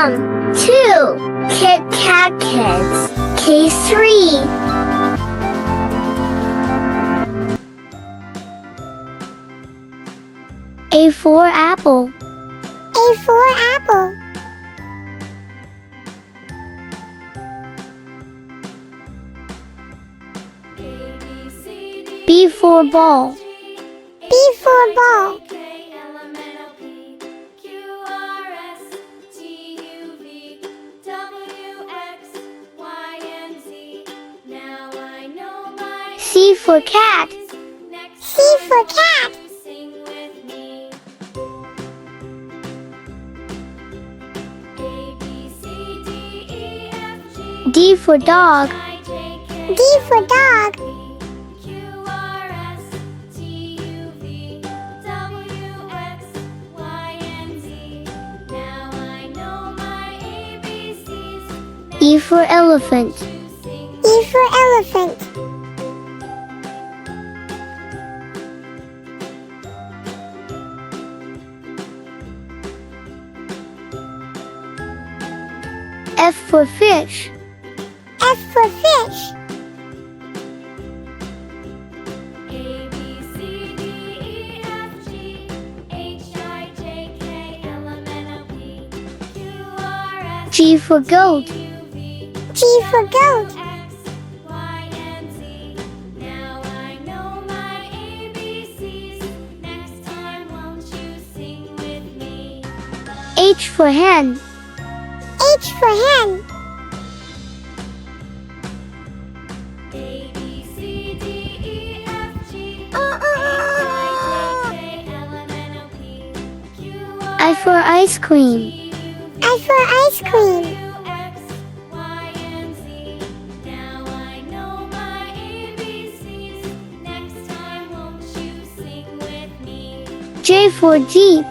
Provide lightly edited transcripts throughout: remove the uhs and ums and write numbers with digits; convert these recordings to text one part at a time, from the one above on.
2. Kit Kat Kids. Case 3. A for apple. A for apple. B for ball. B for ball. C for cat. C for cat. D for dog. D for dog. E for elephant. E for elephant. F for fish. F for fish. G for goat. G for goat. H for hen. H for hen. I for ice cream. I for ice cream. J for jeep.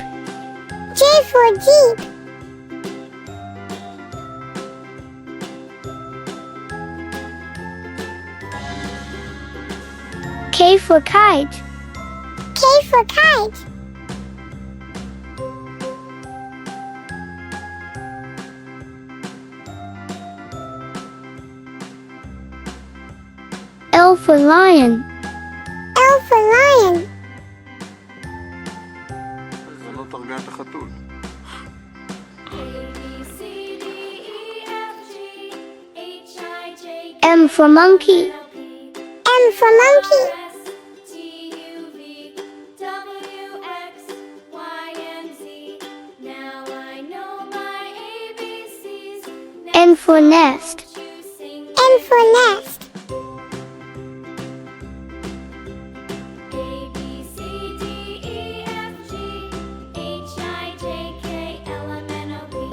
J for jeep. K for kite. K for kite. L for lion. L for lion. M for monkey. M for monkey. N for nest. N for nest.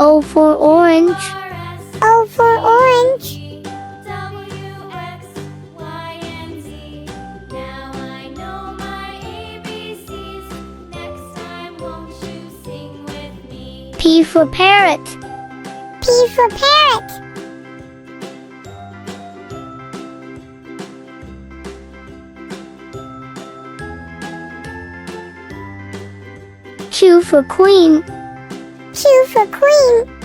O for orange. O for orange. P for parrot. P for parrot. Q for queen. Q for queen.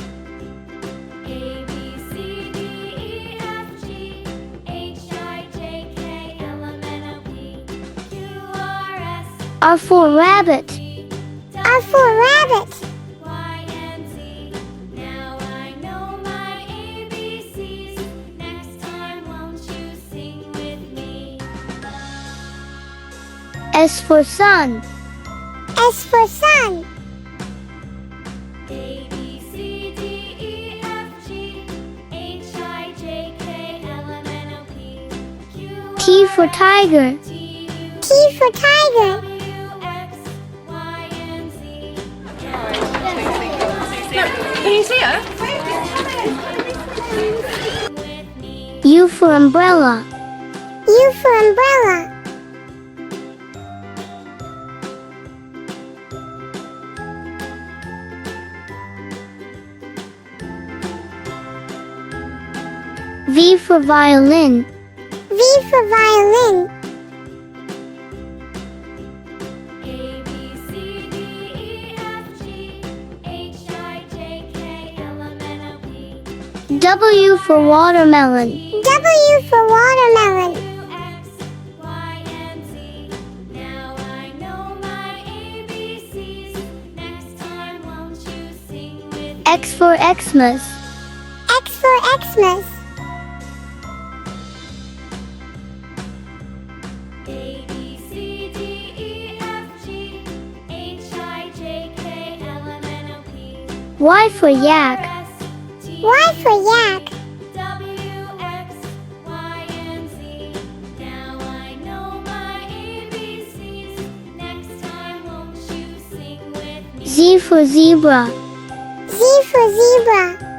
R for rabbit. R for rabbit. S for sun. S for sun. T for tiger. T for tiger. Can you see her? U for umbrella. U for umbrella. V for violin. V for violin. W for watermelon. W for watermelon. X, Y, and Z. Now I know my ABCs. Next time, won't you sing with me? X for Xmas. X for Xmas. A, B, C, D, E, F, G, H, I, J, K, L, M, N, O, P, Y for yak. S, T, Y for yak. W, X, Y, and Z. Now I know my ABCs. Next time, won't you sing with me? Z for zebra. Z for zebra.